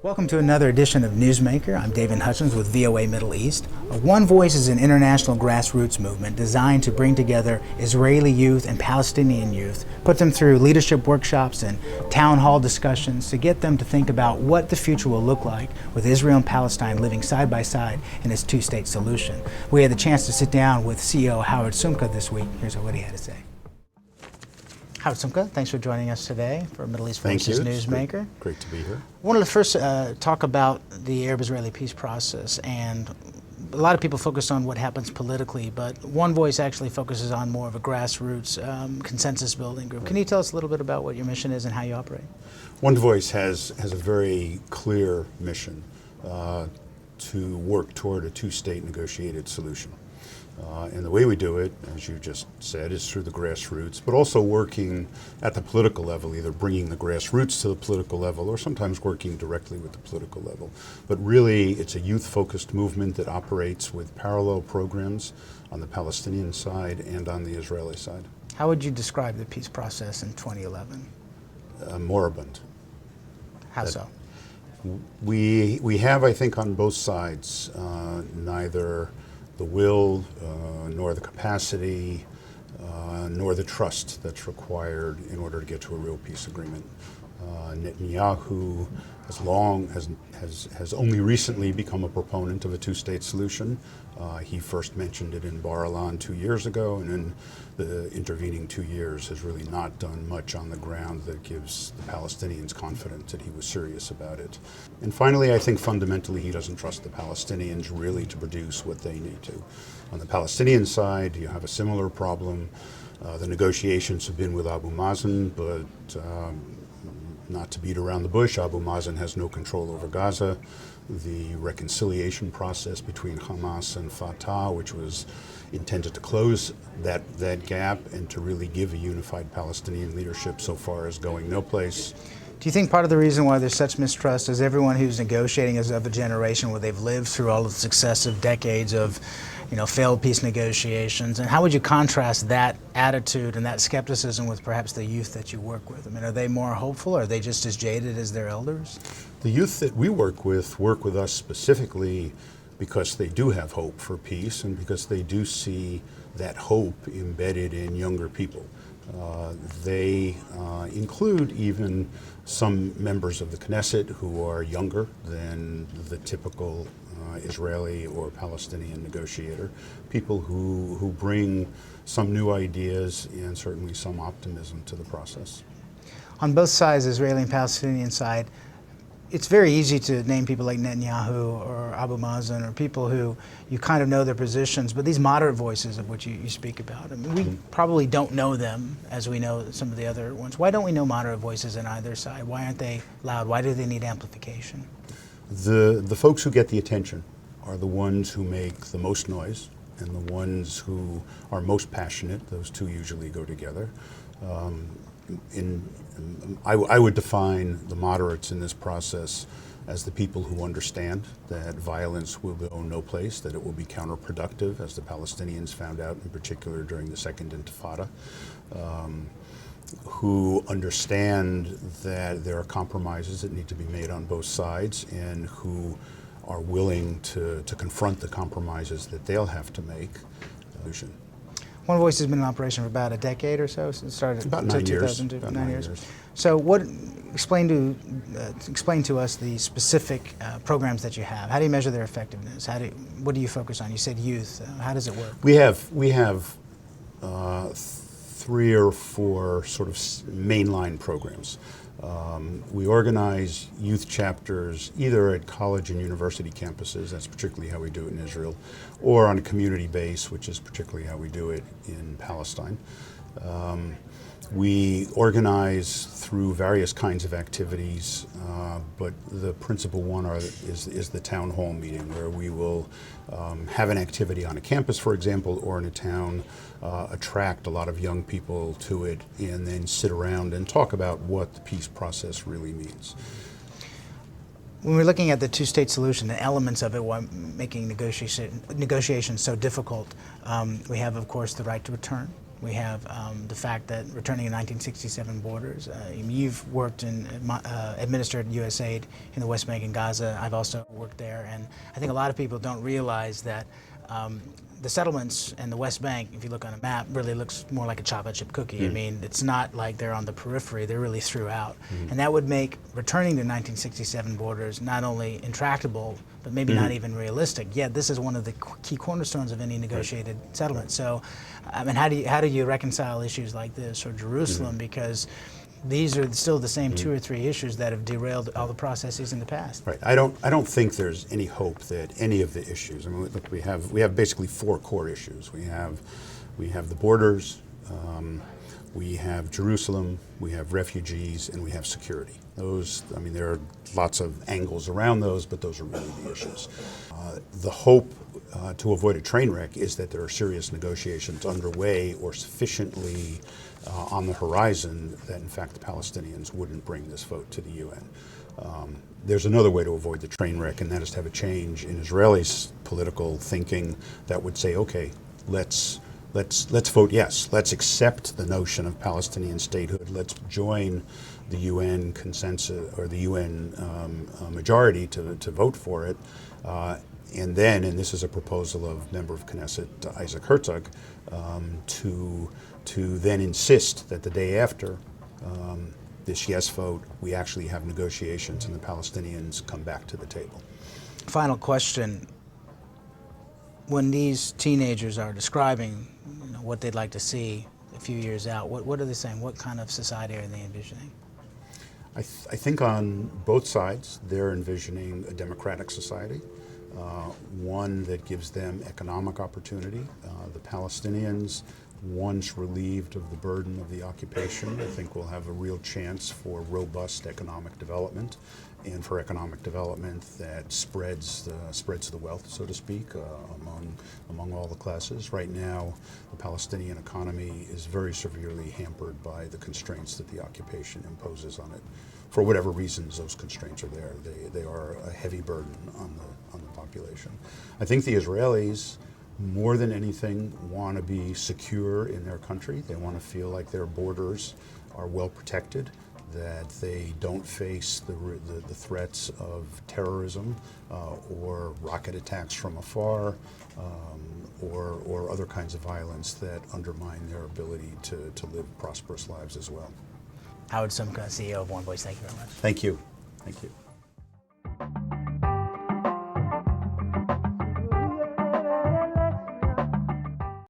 Welcome to another edition of Newsmaker. I'm Davin Hutchins with VOA Middle East. OneVoice is an international grassroots movement designed to bring together Israeli youth and Palestinian youth, put them through leadership workshops and town hall discussions to get them to think about what the future will look like with Israel and Palestine living side by side in its two-state solution. We had the chance to sit down with CEO Howard Sumka this week. Here's what he had to say. Howard Sumka, thanks for joining us today for Middle East Voices Newsmaker. Great to be here. I wanted to first talk about the Arab-Israeli peace process, and a lot of people focus on what happens politically, but OneVoice actually focuses on more of a grassroots consensus building group. Can you tell us a little bit about what your mission is and how you operate? OneVoice has a very clear mission to work toward a two-state negotiated solution. And the way we do it, as you just said, is through the grassroots, but also working at the political level, either bringing the grassroots to the political level or sometimes working directly with the political level. But really, it's a youth-focused movement that operates with parallel programs on the Palestinian side and on the Israeli side. How would you describe the peace process in 2011? Moribund. How so? We have, I think, on both sides, neither the will, nor the capacity, nor the trust that's required in order to get to a real peace agreement. Netanyahu has only recently become a proponent of a two-state solution. He first mentioned it in Bar Ilan 2 years ago, and in the intervening 2 years has really not done much on the ground that gives the Palestinians confidence that he was serious about it. And finally, I think fundamentally he doesn't trust the Palestinians really to produce what they need to. On the Palestinian side, you have a similar problem. The negotiations have been with Abu Mazen, but not to beat around the bush, Abu Mazen has no control over Gaza. The reconciliation process between Hamas and Fatah, which was intended to close that gap and to really give a unified Palestinian leadership, so far is going no place. Do you think part of the reason why there's such mistrust is everyone who's negotiating is of a generation where they've lived through all of the successive decades of failed peace negotiations? And how would you contrast that attitude and that skepticism with perhaps the youth that you work with? I mean, are they more hopeful, or are they just as jaded as their elders? The youth that we work with us specifically because they do have hope for peace and because they do see that hope embedded in younger people. They include even some members of the Knesset who are younger than the typical Israeli or Palestinian negotiator, people who bring some new ideas and certainly some optimism to the process. On both sides, Israeli and Palestinian side, it's very easy to name people like Netanyahu or Abu Mazen or people who you kind of know their positions, but these moderate voices of which you speak about, I mean, we probably don't know them as we know some of the other ones. Why don't we know moderate voices on either side? Why aren't they loud? Why do they need amplification? The folks who get the attention are the ones who make the most noise and the ones who are most passionate. Those two usually go together. I would define the moderates in this process as the people who understand that violence will go no place, that it will be counterproductive, as the Palestinians found out in particular during the Second Intifada, who understand that there are compromises that need to be made on both sides and who are willing to confront the compromises that they'll have to make. OneVoice has been in operation for about a decade or so. Since it started about 9 years. About 9 years. So, explain to us the specific programs that you have. How do you measure their effectiveness? What do you focus on? You said youth. How does it work? We have 3 or 4 sort of mainline programs. We organize youth chapters either at college and university campuses, that's particularly how we do it in Israel, or on a community base, which is particularly how we do it in Palestine. We organize through various kinds of activities, but the principal one is the town hall meeting, where we will have an activity on a campus, for example, or in a town, attract a lot of young people to it, and then sit around and talk about what the peace process really means. When we're looking at the two-state solution, the elements of it, why making negotiations so difficult, we have, of course, the right to return. We have the fact that returning in 1967 borders. You've worked and administered U.S. aid in the West Bank and Gaza. I've also worked there, and I think a lot of people don't realize that the settlements and the West Bank, if you look on a map, really looks more like a chocolate chip cookie. I mean, it's not like they're on the periphery, they're really throughout. And that would make returning to 1967 borders not only intractable, but maybe not even realistic. Yet this is one of the key cornerstones of any negotiated settlement. So, I mean, how do you reconcile issues like this or Jerusalem? Because these are still the same 2 or 3 issues that have derailed all the processes in the past. Right. I don't think there's any hope that any of the issues. I mean, look, we have basically 4 core issues. We have the borders, we have Jerusalem, we have refugees, and we have security. Those, I mean, there are lots of angles around those, but those are really the issues. The hope to avoid a train wreck is that there are serious negotiations underway or sufficiently on the horizon that, in fact, the Palestinians wouldn't bring this vote to the UN. There's another way to avoid the train wreck, and that is to have a change in Israelis' political thinking that would say, okay, let's vote yes. Let's accept the notion of Palestinian statehood. Let's join the UN consensus or the UN majority to vote for it. And then, and this is a proposal of member of Knesset Isaac Herzog, to then insist that the day after this yes vote, we actually have negotiations and the Palestinians come back to the table. Final question. When these teenagers are describing what they'd like to see a few years out, what are they saying? What kind of society are they envisioning? I think on both sides, they're envisioning a democratic society, one that gives them economic opportunity. The Palestinians, once relieved of the burden of the occupation, I think will have a real chance for robust economic development, and for economic development that spreads the wealth, so to speak, among all the classes. Right now, the Palestinian economy is very severely hampered by the constraints that the occupation imposes on it. For whatever reasons, those constraints are there. They are a heavy burden on the population. I think the Israelis, more than anything, want to be secure in their country. They want to feel like their borders are well protected, that they don't face the threats of terrorism or rocket attacks from afar or other kinds of violence that undermine their ability to live prosperous lives as well. Howard Sumka, CEO of OneVoice, thank you very much. Thank you. Thank you.